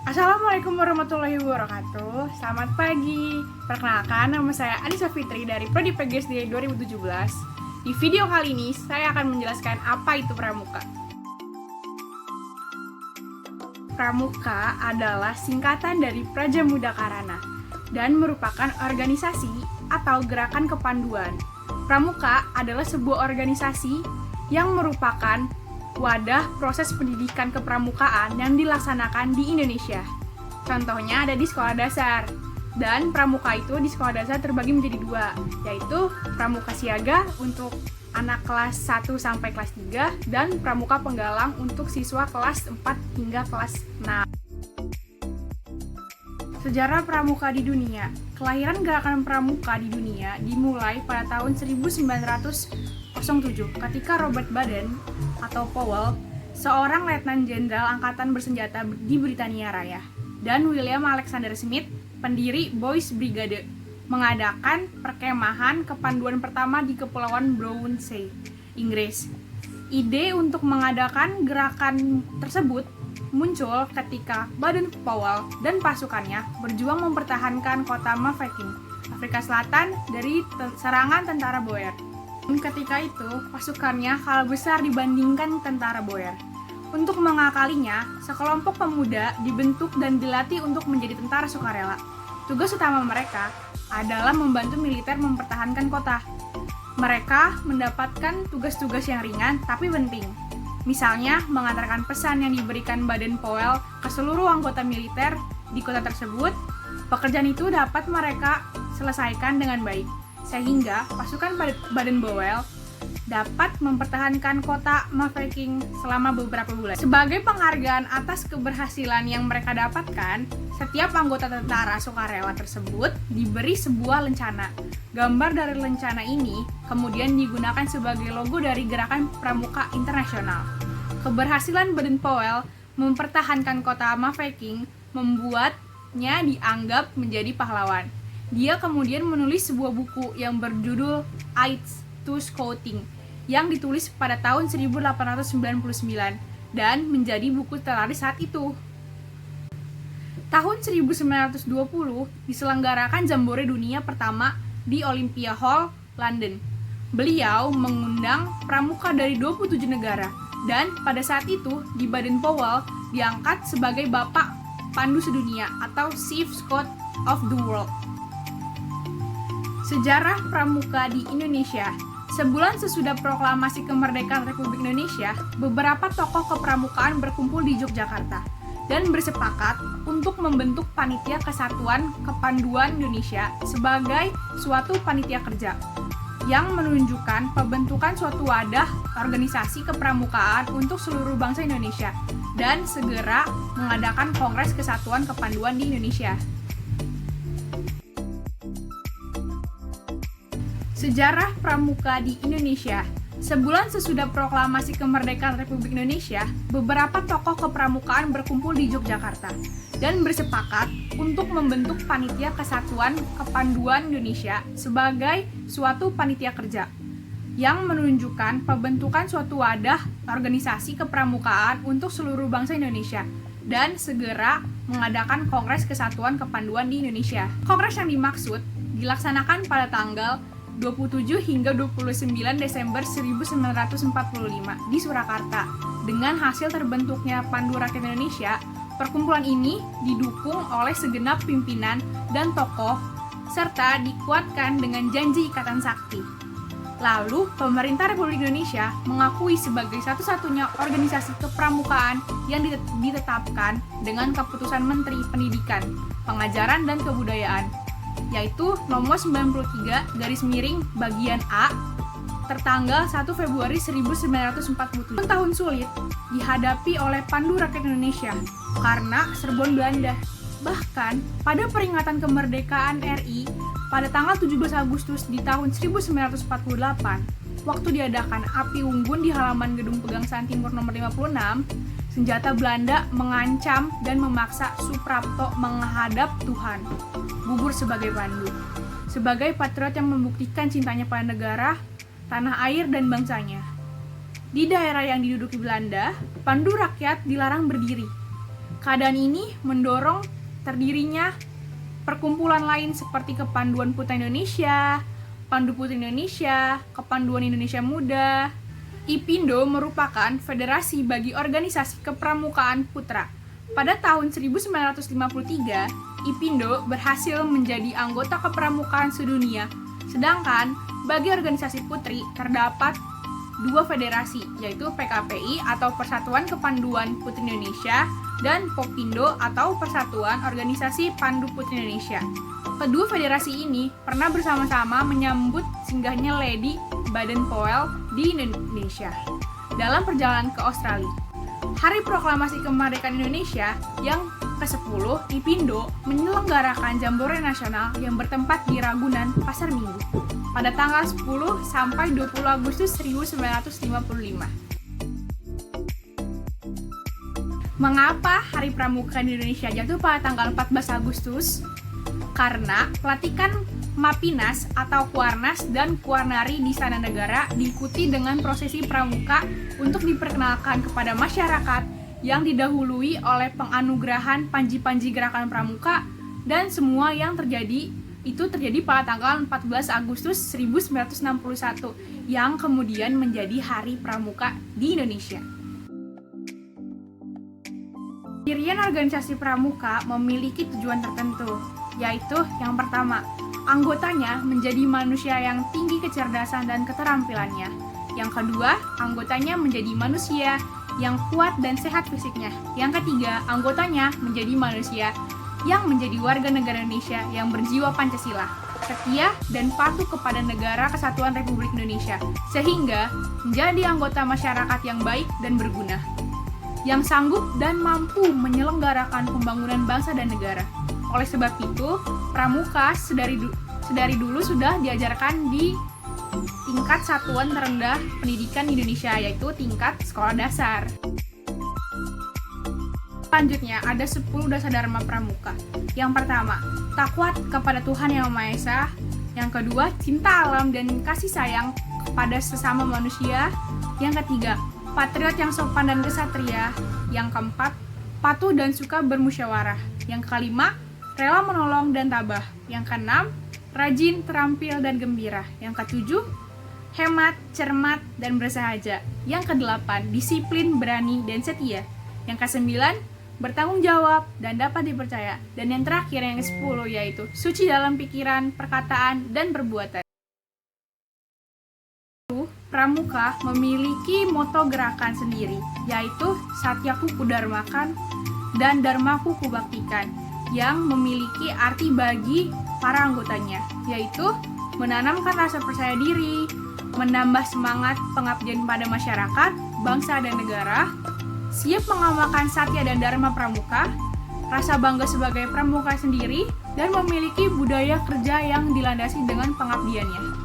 Assalamualaikum warahmatullahi wabarakatuh. Selamat pagi. Perkenalkan, nama saya Anissa Fitri dari Prodi PGSD 2017. Di video kali ini, saya akan menjelaskan apa itu pramuka. Pramuka adalah singkatan dari Praja Muda Karana dan merupakan organisasi atau gerakan kepanduan. Pramuka adalah sebuah organisasi yang merupakan wadah proses pendidikan kepramukaan yang dilaksanakan di Indonesia. Contohnya ada di sekolah dasar. Dan pramuka itu di sekolah dasar terbagi menjadi dua, yaitu pramuka siaga untuk anak kelas 1 sampai kelas 3 dan pramuka penggalang untuk siswa kelas 4 hingga kelas 6. Sejarah pramuka di dunia. Kelahiran gerakan pramuka di dunia dimulai pada tahun 1907 ketika Robert Baden atau Powell, seorang letnan jenderal angkatan bersenjata di Britania Raya, dan William Alexander Smith, pendiri Boys Brigade, mengadakan perkemahan kepanduan pertama di Kepulauan Brownsea, Inggris. Ide untuk mengadakan gerakan tersebut muncul ketika Baden-Powell dan pasukannya berjuang mempertahankan kota Mafeking, Afrika Selatan dari serangan tentara Boer. Ketika itu, pasukannya kalah besar dibandingkan tentara Boer. Untuk mengakalinya, sekelompok pemuda dibentuk dan dilatih untuk menjadi tentara sukarela. Tugas utama mereka adalah membantu militer mempertahankan kota. Mereka mendapatkan tugas-tugas yang ringan tapi penting. Misalnya, mengantarkan pesan yang diberikan Baden-Powell ke seluruh anggota militer di kota tersebut. Pekerjaan itu dapat mereka selesaikan dengan baik, sehingga pasukan Baden-Powell dapat mempertahankan kota Mafeking selama beberapa bulan. Sebagai penghargaan atas keberhasilan yang mereka dapatkan, setiap anggota tentara sukarela tersebut diberi sebuah lencana. Gambar dari lencana ini kemudian digunakan sebagai logo dari Gerakan Pramuka Internasional. Keberhasilan Baden-Powell mempertahankan kota Mafeking membuatnya dianggap menjadi pahlawan. Dia kemudian menulis sebuah buku yang berjudul Aids to Scouting yang ditulis pada tahun 1899 dan menjadi buku terlaris saat itu. Tahun 1920 diselenggarakan Jambore Dunia pertama di Olympia Hall, London. Beliau mengundang pramuka dari 27 negara dan pada saat itu di Baden-Powell diangkat sebagai Bapak Pandu Sedunia atau Chief Scout of the World. Sejarah pramuka di Indonesia. Sebulan sesudah proklamasi kemerdekaan Republik Indonesia, beberapa tokoh kepramukaan berkumpul di Yogyakarta dan bersepakat untuk membentuk Panitia Kesatuan Kepanduan Indonesia sebagai suatu panitia kerja yang menunjukkan pembentukan suatu wadah organisasi kepramukaan untuk seluruh bangsa Indonesia dan segera mengadakan Kongres Kesatuan Kepanduan di Indonesia. Sejarah pramuka di Indonesia. Sebulan sesudah proklamasi kemerdekaan Republik Indonesia, beberapa tokoh kepramukaan berkumpul di Yogyakarta dan bersepakat untuk membentuk Panitia Kesatuan Kepanduan Indonesia sebagai suatu panitia kerja yang menunjukkan pembentukan suatu wadah organisasi kepramukaan untuk seluruh bangsa Indonesia dan segera mengadakan Kongres Kesatuan Kepanduan di Indonesia. Kongres yang dimaksud dilaksanakan pada tanggal 27 hingga 29 Desember 1945 di Surakarta. Dengan hasil terbentuknya Pandu Rakyat Indonesia, perkumpulan ini didukung oleh segenap pimpinan dan tokoh serta dikuatkan dengan janji ikatan sakti. Lalu, pemerintah Republik Indonesia mengakui sebagai satu-satunya organisasi kepramukaan yang ditetapkan dengan keputusan Menteri Pendidikan, Pengajaran dan Kebudayaan, yaitu nomor 93 bagian A tertanggal 1 Februari 1947. Tahun sulit dihadapi oleh Pandu Rakyat Indonesia karena serbuan Belanda. Bahkan pada peringatan kemerdekaan RI pada tanggal 17 Agustus di tahun 1948, waktu diadakan api unggun di halaman Gedung Pegangsaan Timur nomor 56, senjata Belanda mengancam dan memaksa Suprapto menghadap Tuhan, gugur sebagai pandu. Sebagai patriot yang membuktikan cintanya pada negara, tanah air, dan bangsanya. Di daerah yang diduduki Belanda, Pandu Rakyat dilarang berdiri. Keadaan ini mendorong terdirinya perkumpulan lain seperti Kepanduan Putra Indonesia, Pandu Putri Indonesia, Kepanduan Indonesia Muda. IPindo merupakan federasi bagi organisasi kepramukaan putra. Pada tahun 1953, IPindo berhasil menjadi anggota kepramukaan sedunia, sedangkan bagi organisasi putri terdapat dua federasi, yaitu PKPI atau Persatuan Kepanduan Putri Indonesia dan Popindo atau Persatuan Organisasi Pandu Putri Indonesia. Kedua federasi ini pernah bersama-sama menyambut singgahnya Lady Baden-Powell di Indonesia dalam perjalanan ke Australia. Hari Proklamasi Kemerdekaan Indonesia yang ke-10, IPindo menyelenggarakan Jambore Nasional yang bertempat di Ragunan, Pasar Minggu pada tanggal 10 sampai 20 Agustus 1955. Mengapa Hari Pramuka di Indonesia jatuh pada tanggal 14 Agustus? Karena pelatihan Mapinas atau Kuarnas dan Kuarnari di Istana Negara diikuti dengan prosesi pramuka untuk diperkenalkan kepada masyarakat yang didahului oleh penganugerahan panji-panji gerakan pramuka, dan semua yang terjadi pada tanggal 14 Agustus 1961 yang kemudian menjadi Hari Pramuka di Indonesia. Pendirian organisasi pramuka memiliki tujuan tertentu, yaitu yang pertama, anggotanya menjadi manusia yang tinggi kecerdasan dan keterampilannya. Yang kedua, anggotanya menjadi manusia yang kuat dan sehat fisiknya. Yang ketiga, anggotanya menjadi manusia yang menjadi warga negara Indonesia yang berjiwa Pancasila, setia dan patuh kepada Negara Kesatuan Republik Indonesia, sehingga menjadi anggota masyarakat yang baik dan berguna, yang sanggup dan mampu menyelenggarakan pembangunan bangsa dan negara. Oleh sebab itu, pramuka sedari dulu sudah diajarkan di tingkat satuan terendah pendidikan di Indonesia, yaitu tingkat sekolah dasar. Selanjutnya, ada 10 dasar dharma pramuka. Yang pertama, takwat kepada Tuhan Yang Maha Esa. Yang kedua, cinta alam dan kasih sayang kepada sesama manusia. Yang ketiga, patriot yang sopan dan kesatria. Yang keempat, patuh dan suka bermusyawarah. Yang kelima, rela menolong dan tabah. Yang keenam, rajin, terampil, dan gembira. Yang ketujuh, hemat, cermat, dan bersahaja. Yang kedelapan, disiplin, berani, dan setia. Yang kesembilan, bertanggung jawab dan dapat dipercaya. Dan yang terakhir, yang ke-10, yaitu suci dalam pikiran, perkataan, dan perbuatan. Pramuka memiliki moto gerakan sendiri, yaitu Satyaku Kudharmakan dan Dharmaku Kubaktikan, yang memiliki arti bagi para anggotanya, yaitu menanamkan rasa percaya diri, menambah semangat pengabdian pada masyarakat, bangsa, dan negara, siap mengamalkan satya dan dharma pramuka, rasa bangga sebagai pramuka sendiri, dan memiliki budaya kerja yang dilandasi dengan pengabdiannya.